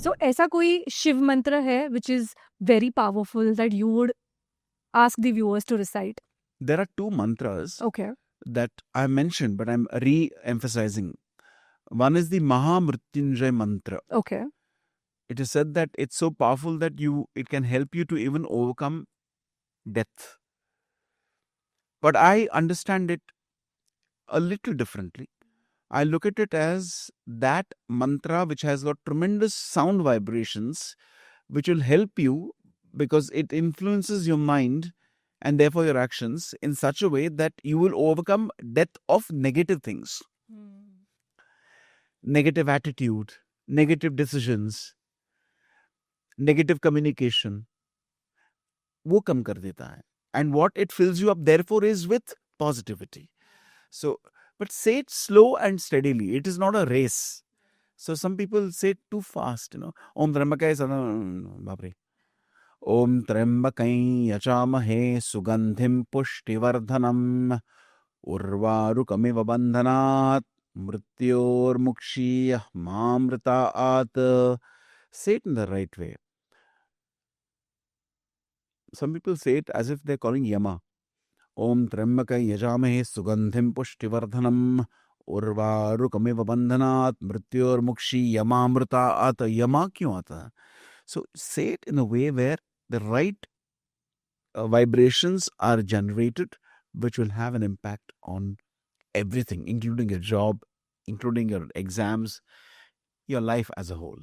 So ऐसा कोई शिव मंत्र है which is very powerful that you would ask the viewers to recite? There are two mantras Okay. that I mentioned, but I'm re-emphasizing. One is the Mahamrutyunjay mantra. Okay. It is said that it's so powerful that it can help you to even overcome death. But I understand it a little differently. I look at it as that mantra which has got tremendous sound vibrations, which will help you because it influences your mind and therefore your actions in such a way that you will overcome death of negative things, negative attitude, negative decisions, negative communication. वो कम कर देता है. And what it fills you up therefore is with positivity. So, but say it slow and steadily. It is not a race. So some people say it too fast, Om Trambakaya Bapre. Om Trambakaya Yachamahe Sugandhim Pushtivardhanam Urvarukamiva Bandhanat Mrityor Mukshiyah Mamritaat. Say it in the right way. Some people say it as if they're calling Yama. Om Trambakaya Yajamahe Sugandhim Pushtivardhanam Urvarukamiva Bandhanat Mrityor Mukshi Yamamrita Ata. Yama kyun aata? So say it in a way where the right vibrations are generated, which will have an impact on everything, including your job, including your exams, your life as a whole.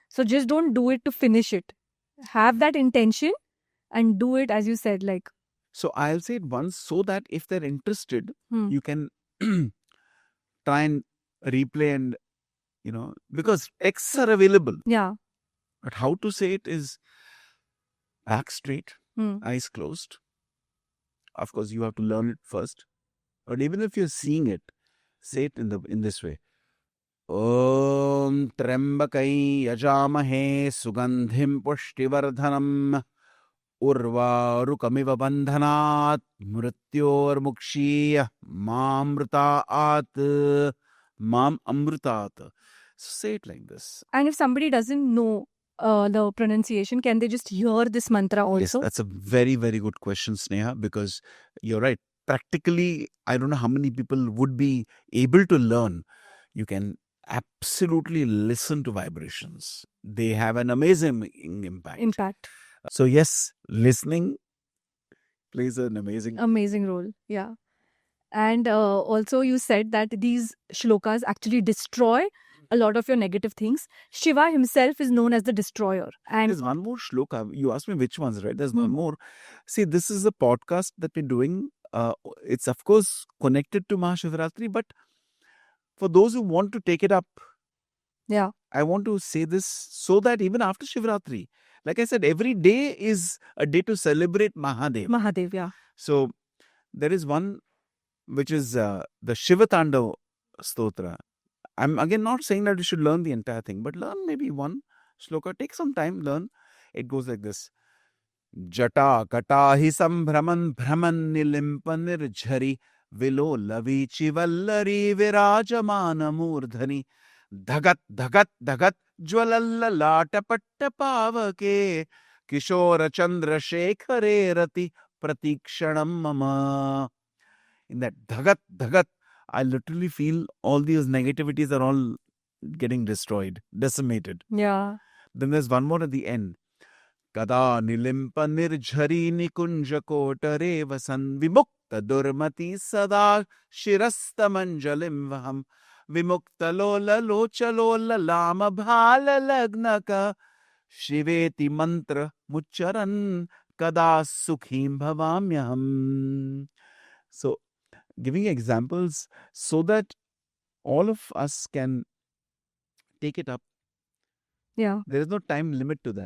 So just don't do it to finish it. Have that intention and do it as you said, like. So I'll say it once so that if they're interested, you can try and replay and, because texts are available. Yeah. But how to say it is back straight, eyes closed. Of course, you have to learn it first. But even if you're seeing it, say it in this way. Om Trembakai Yajamahe Sugandhim Pushtivardhanam Urvarukamiva Bandhanat Mrityor Mukshiyah Mamritaat Mam Amritaat. So say it like this. And if somebody doesn't know the pronunciation, can they just hear this mantra also? Yes, that's a very, very good question, Sneha, because you're right. Practically, I don't know how many people would be able to learn. You can absolutely listen to vibrations. They have an amazing impact. So yes, listening plays an amazing role. Yeah. And also you said that these shlokas actually destroy a lot of your negative things. Shiva himself is known as the destroyer. And there's one more shloka. You asked me which ones, right? There's one more. See, this is a podcast that we're doing. It's of course connected to Mahashivratri, but for those who want to take it up, yeah, I want to say this so that even after Shivratri, like I said, every day is a day to celebrate Mahadev. Mahadev, yeah. So there is one which is the Shivatandav Stotra. I'm again not saying that you should learn the entire thing, but learn maybe one shloka. Take some time, learn. It goes like this. Jata katahi sambhraman brahman nilimpanir jhari vilo lavi chivallari virajamana murdhani dhagat dhagat dhagat jwalallata pattapavake kishora chandra shekhare rati pratikshanam mama. In that dhagat dhagat, I literally feel all these negativities are all getting destroyed, decimated. Yeah. Then there's one more at the end. Kada nilimpa nirjhari nikunja kotare vasan vimukta durmati sada shirasta manjalim vaham vimukta lola locha lola lama bhala lagnaka shiveti mantra mucharan kada sukhim bhavamyaham. So, giving examples so that all of us can take it up. Yeah. There is no time limit to that.